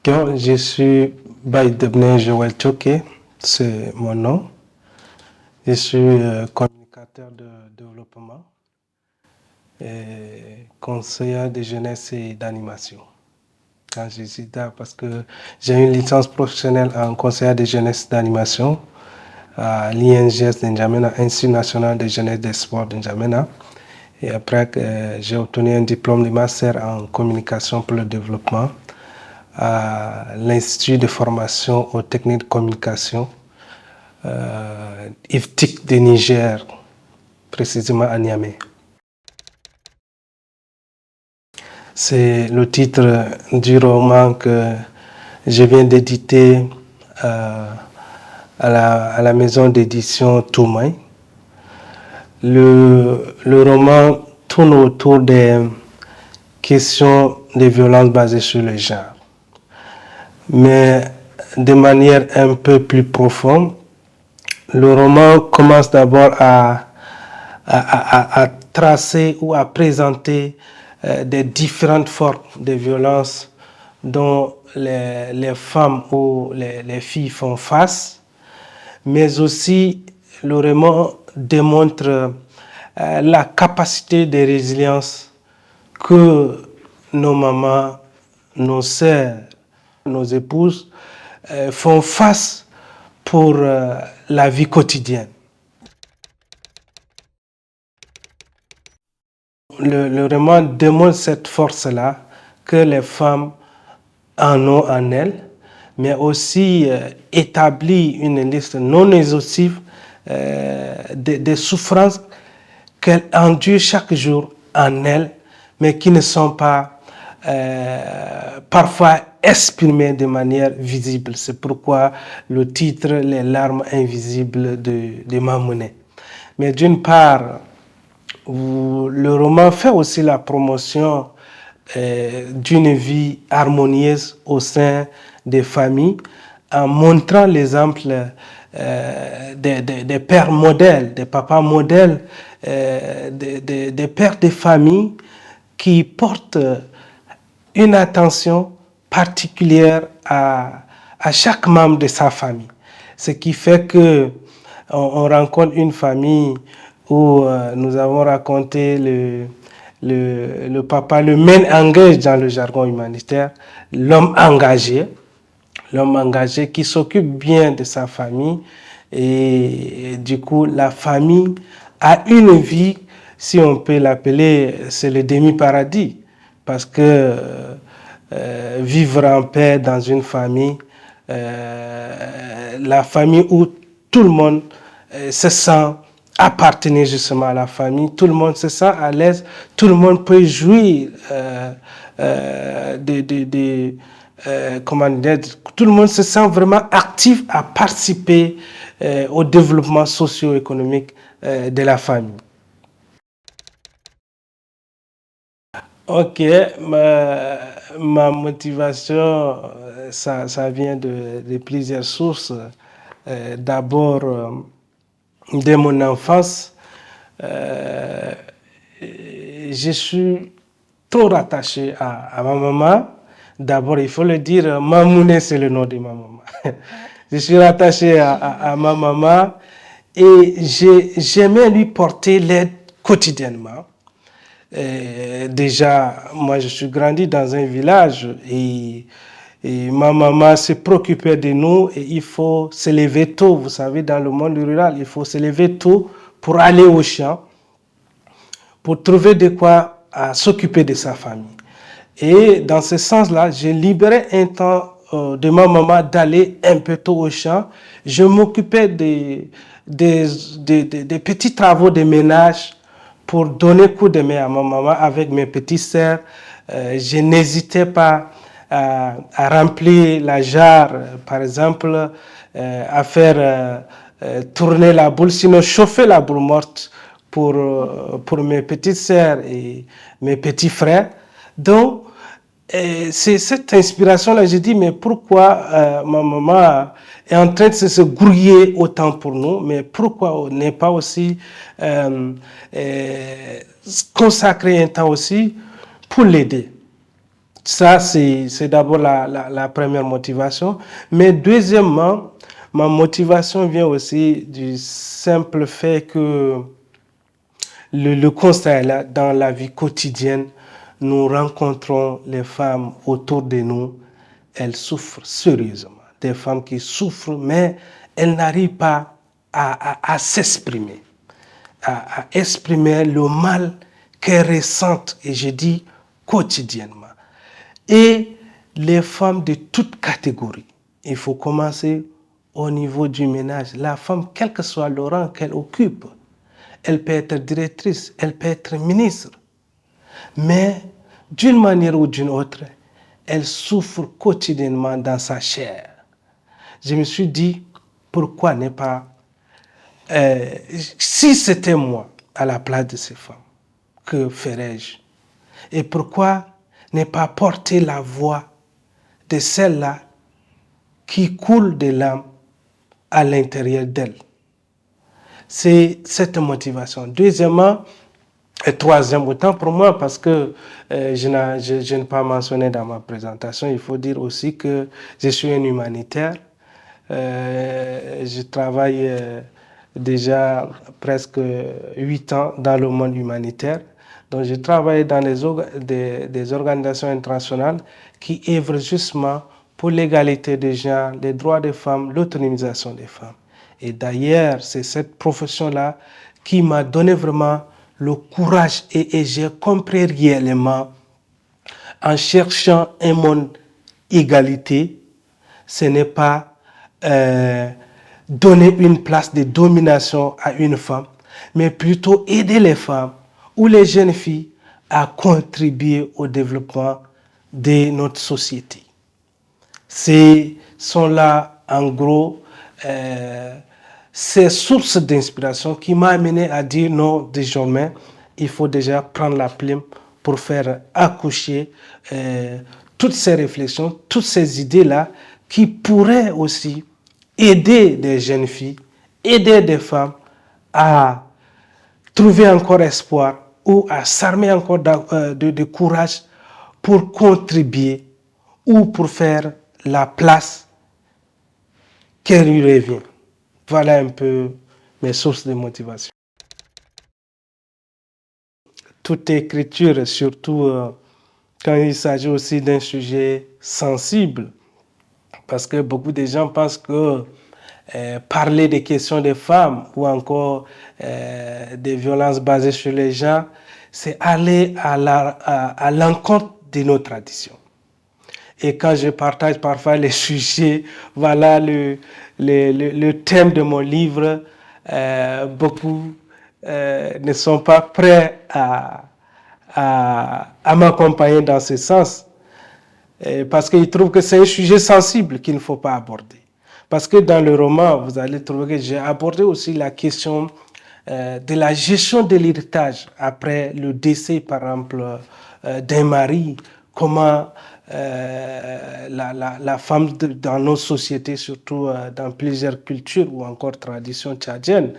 Je suis Baïdebne Joël Tchoké, c'est mon nom. Je suis communicateur de développement et conseiller de jeunesse et d'animation. Quand je dis ça, parce que j'ai une licence professionnelle en conseiller de jeunesse d'animation à l'INGS d'Njamena, Institut national de jeunesse et des sports d'Njamena. Et après, j'ai obtenu un diplôme de master en communication pour le développement à l'Institut de formation aux techniques de communication, IFTIC de Niger, précisément à Niamey. C'est le titre du roman que je viens d'éditer à la maison d'édition Toumaï. Le roman tourne autour des questions de violences basées sur le genre, mais de manière un peu plus profonde. Le roman commence d'abord à tracer ou à présenter des différentes formes de violence dont les femmes ou les filles font face, mais aussi le roman démontre la capacité de résilience que nos mamans, nos sœurs, nos épouses font face pour la vie quotidienne. Le roman démontre cette force-là que les femmes en ont en elles, mais aussi établit une liste non exhaustive des souffrances qu'elles endurent chaque jour en elles, mais qui ne sont pas parfois exprimées de manière visible. C'est pourquoi le titre « Les larmes invisibles de Mamouné ». Mais d'une part, le roman fait aussi la promotion d'une vie harmonieuse au sein des familles en montrant l'exemple des pères modèles, des papas modèles, des pères de famille qui portent une attention particulière à chaque membre de sa famille. Ce qui fait que on rencontre une famille où nous avons raconté le papa, le main engaged dans le jargon humanitaire, l'homme engagé qui s'occupe bien de sa famille et du coup la famille a une vie, si on peut l'appeler, c'est le demi-paradis parce que vivre en paix dans une famille, la famille où tout le monde se sent appartenir justement à la famille, tout le monde se sent à l'aise, tout le monde peut jouir comment dire, tout le monde se sent vraiment actif à participer au développement socio-économique de la famille. Ok, ma motivation, ça vient de plusieurs sources. D'abord, dès mon enfance, je suis trop rattaché à ma maman. D'abord, il faut le dire, Mamouné, c'est le nom de ma maman. Je suis rattaché à ma maman et j'aimais lui porter l'aide quotidiennement. Déjà, moi, je suis grandi dans un village et ma maman se préoccupait de nous et il faut se lever tôt. Vous savez, dans le monde rural, il faut se lever tôt pour aller au champ, pour trouver de quoi s'occuper de sa famille. Et dans ce sens-là, j'ai libéré un temps de ma maman d'aller un peu tôt au champ. Je m'occupais des petits travaux de ménage pour donner coup de main à ma maman avec mes petites sœurs. Je n'hésitais pas à remplir la jarre, par exemple, à faire tourner la boule, sinon chauffer la boule morte pour mes petites sœurs et mes petits frères. Donc, c'est cette inspiration-là, j'ai dit, mais pourquoi ma maman est en train de se grouiller autant pour nous, mais pourquoi on n'est pas aussi consacré un temps aussi pour l'aider. Ça, c'est d'abord la première motivation. Mais deuxièmement, ma motivation vient aussi du simple fait que le constat est là, dans la vie quotidienne, nous rencontrons les femmes autour de nous, elles souffrent sérieusement. Des femmes qui souffrent, mais elles n'arrivent pas à s'exprimer, à exprimer le mal qu'elles ressentent, et je dis quotidiennement. Et les femmes de toutes catégories, il faut commencer au niveau du ménage. La femme, quel que soit le rang qu'elle occupe, elle peut être directrice, elle peut être ministre, mais d'une manière ou d'une autre, elle souffre quotidiennement dans sa chair. Je me suis dit, pourquoi ne pas, si c'était moi à la place de ces femmes, que ferais-je? Et pourquoi ne pas porter la voix de celles-là qui coulent des larmes à l'intérieur d'elles? C'est cette motivation. Deuxièmement, et troisième, autant pour moi, parce que je n'ai pas mentionné dans ma présentation, il faut dire aussi que je suis un humanitaire. Je travaille déjà presque 8 ans dans le monde humanitaire. Donc, je travaille dans des organisations internationales qui œuvrent justement pour l'égalité des genres, les droits des femmes, l'autonomisation des femmes. Et d'ailleurs, c'est cette profession-là qui m'a donné vraiment le courage et j'ai compris réellement, en cherchant un monde égalité, ce n'est pas donner une place de domination à une femme, mais plutôt aider les femmes ou les jeunes filles à contribuer au développement de notre société. Ce sont là, en gros, ces sources d'inspiration qui m'ont amené à dire non, désormais, il faut déjà prendre la plume pour faire accoucher toutes ces réflexions, toutes ces idées-là qui pourraient aussi aider des jeunes filles, aider des femmes à trouver encore espoir ou à s'armer encore de courage pour contribuer ou pour faire la place qu'elle lui revient. Voilà un peu mes sources de motivation. Toute écriture, surtout quand il s'agit aussi d'un sujet sensible, parce que beaucoup de gens pensent que parler des questions des femmes ou encore des violences basées sur les genres, c'est aller à l'encontre de nos traditions. Et quand je partage parfois les sujets, voilà le thème de mon livre, beaucoup ne sont pas prêts à m'accompagner dans ce sens. Parce qu'ils trouvent que c'est un sujet sensible qu'il ne faut pas aborder. Parce que dans le roman, vous allez trouver que j'ai abordé aussi la question de la gestion de l'héritage après le décès, par exemple, d'un mari. Comment la femme dans nos sociétés, surtout dans plusieurs cultures ou encore traditions tchadiennes,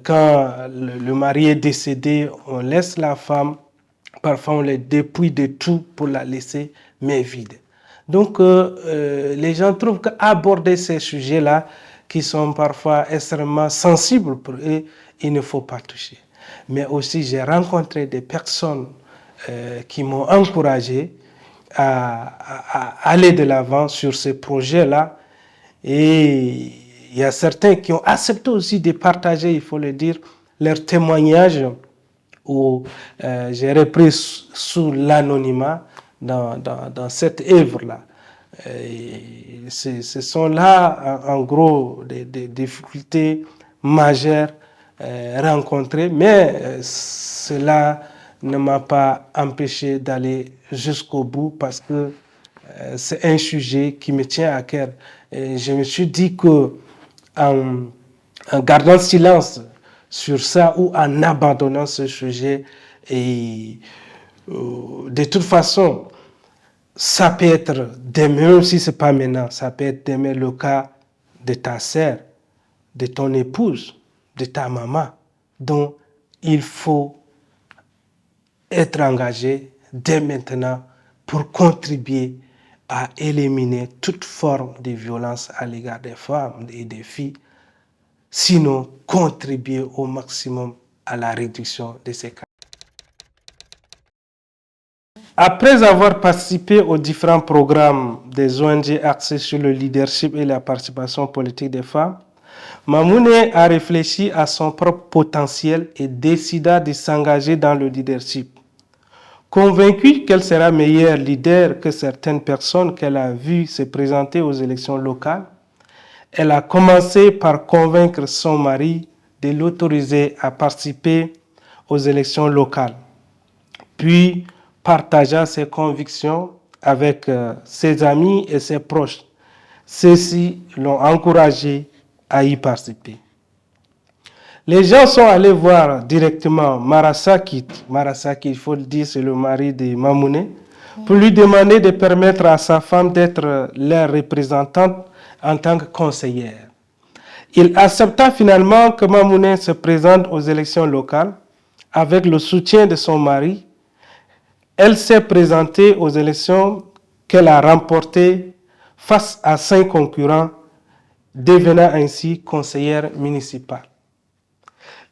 quand le mari est décédé, on laisse la femme. Parfois, on les dépouille de tout pour la laisser mais vide. Donc, les gens trouvent qu'aborder ces sujets-là, qui sont parfois extrêmement sensibles pour eux, il ne faut pas toucher. Mais aussi, j'ai rencontré des personnes qui m'ont encouragé à aller de l'avant sur ces projets-là. Et il y a certains qui ont accepté aussi de partager, il faut le dire, leurs témoignages où j'ai repris sous l'anonymat dans cette œuvre-là. Ce sont là, en gros, des difficultés majeures rencontrées, mais cela ne m'a pas empêché d'aller jusqu'au bout parce que c'est un sujet qui me tient à cœur. Et je me suis dit que en gardant silence sur ça ou en abandonnant ce sujet, et de toute façon, ça peut être demain, même si ce n'est pas maintenant, ça peut être demain le cas de ta sœur, de ton épouse, de ta maman, dont il faut être engagé dès maintenant pour contribuer à éliminer toute forme de violence à l'égard des femmes et des filles, sinon contribuer au maximum à la réduction de ces cas. Après avoir participé aux différents programmes des ONG axés sur le leadership et la participation politique des femmes, Mamoune a réfléchi à son propre potentiel et décida de s'engager dans le leadership. Convaincue qu'elle sera meilleure leader que certaines personnes qu'elle a vues se présenter aux élections locales, elle a commencé par convaincre son mari de l'autoriser à participer aux élections locales. Puis partagea ses convictions avec ses amis et ses proches. Ceux-ci l'ont encouragé à y participer. Les gens sont allés voir directement Marasakit, il faut le dire, c'est le mari de Mamoune, pour lui demander de permettre à sa femme d'être leur représentante en tant que conseillère. Il accepta finalement que Mamoune se présente aux élections locales avec le soutien de son mari. Elle s'est présentée aux élections qu'elle a remportées face à 5 concurrents, devenant ainsi conseillère municipale.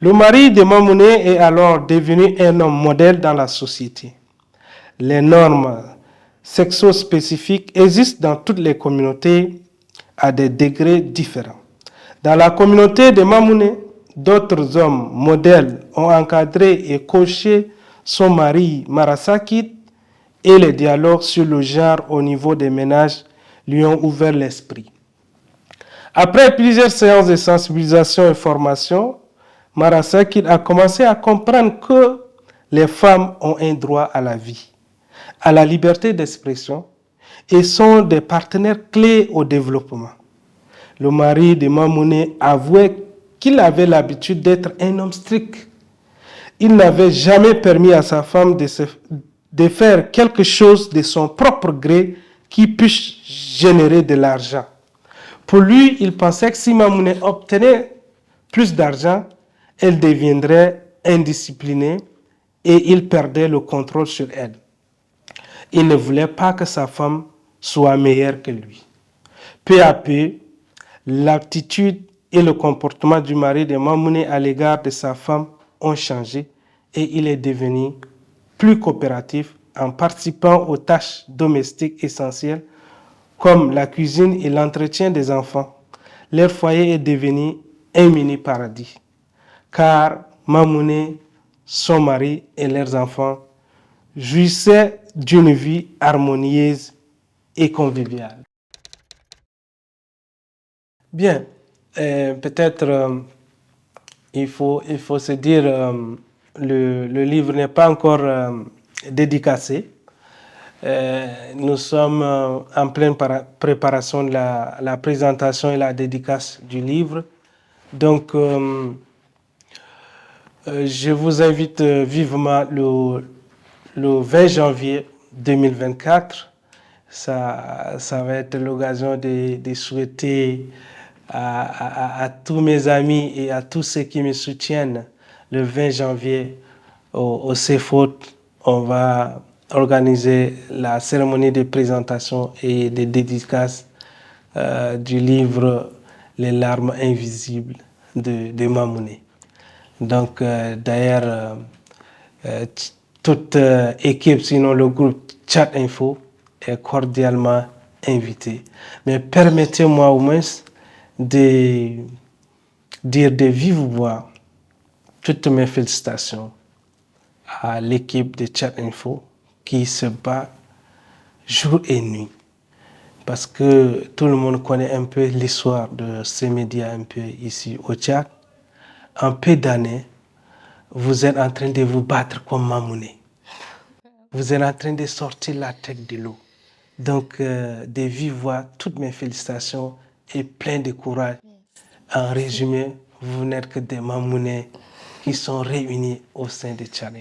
Le mari de Mamoune est alors devenu un homme modèle dans la société. Les normes sexo-spécifiques existent dans toutes les communautés à des degrés différents. Dans la communauté de Mamoune, d'autres hommes modèles ont encadré et coaché son mari Marasakit et les dialogues sur le genre au niveau des ménages lui ont ouvert l'esprit. Après plusieurs séances de sensibilisation et formation, Marasakit a commencé à comprendre que les femmes ont un droit à la vie, à la liberté d'expression et sont des partenaires clés au développement. Le mari de Mamoune avouait qu'il avait l'habitude d'être un homme strict. Il n'avait jamais permis à sa femme de faire quelque chose de son propre gré qui puisse générer de l'argent. Pour lui, il pensait que si Mamoune obtenait plus d'argent, elle deviendrait indisciplinée et il perdait le contrôle sur elle. Il ne voulait pas que sa femme soit meilleure que lui. Peu à peu, l'attitude et le comportement du mari de Mamoune à l'égard de sa femme ont changé et il est devenu plus coopératif en participant aux tâches domestiques essentielles comme la cuisine et l'entretien des enfants. Leur foyer est devenu un mini-paradis, car Mamoune, son mari et leurs enfants jouissaient d'une vie harmonieuse et conviviale. Bien, peut-être il faut se dire, le livre n'est pas encore dédicacé. Nous sommes en pleine préparation de la présentation et la dédicace du livre. Donc, je vous invite vivement le 20 janvier 2024. Ça va être l'occasion de souhaiter à tous mes amis et à tous ceux qui me soutiennent le 20 janvier au CFOT. On va organiser la cérémonie de présentation et de dédicace du livre Les larmes invisibles de Mamoune. Donc, d'ailleurs, toute équipe, sinon le groupe Chat Info, est cordialement invitée. Mais permettez-moi au moins de dire de vive voix toutes mes félicitations à l'équipe de Chat Info qui se bat jour et nuit. Parce que tout le monde connaît un peu l'histoire de ces médias un peu ici au Tchad. En peu d'années, vous êtes en train de vous battre comme Mamoune. Vous êtes en train de sortir la tête de l'eau. Donc, de vive voix, toutes mes félicitations et plein de courage. En résumé, vous n'êtes que des Mamounais qui sont réunis au sein de Tchad.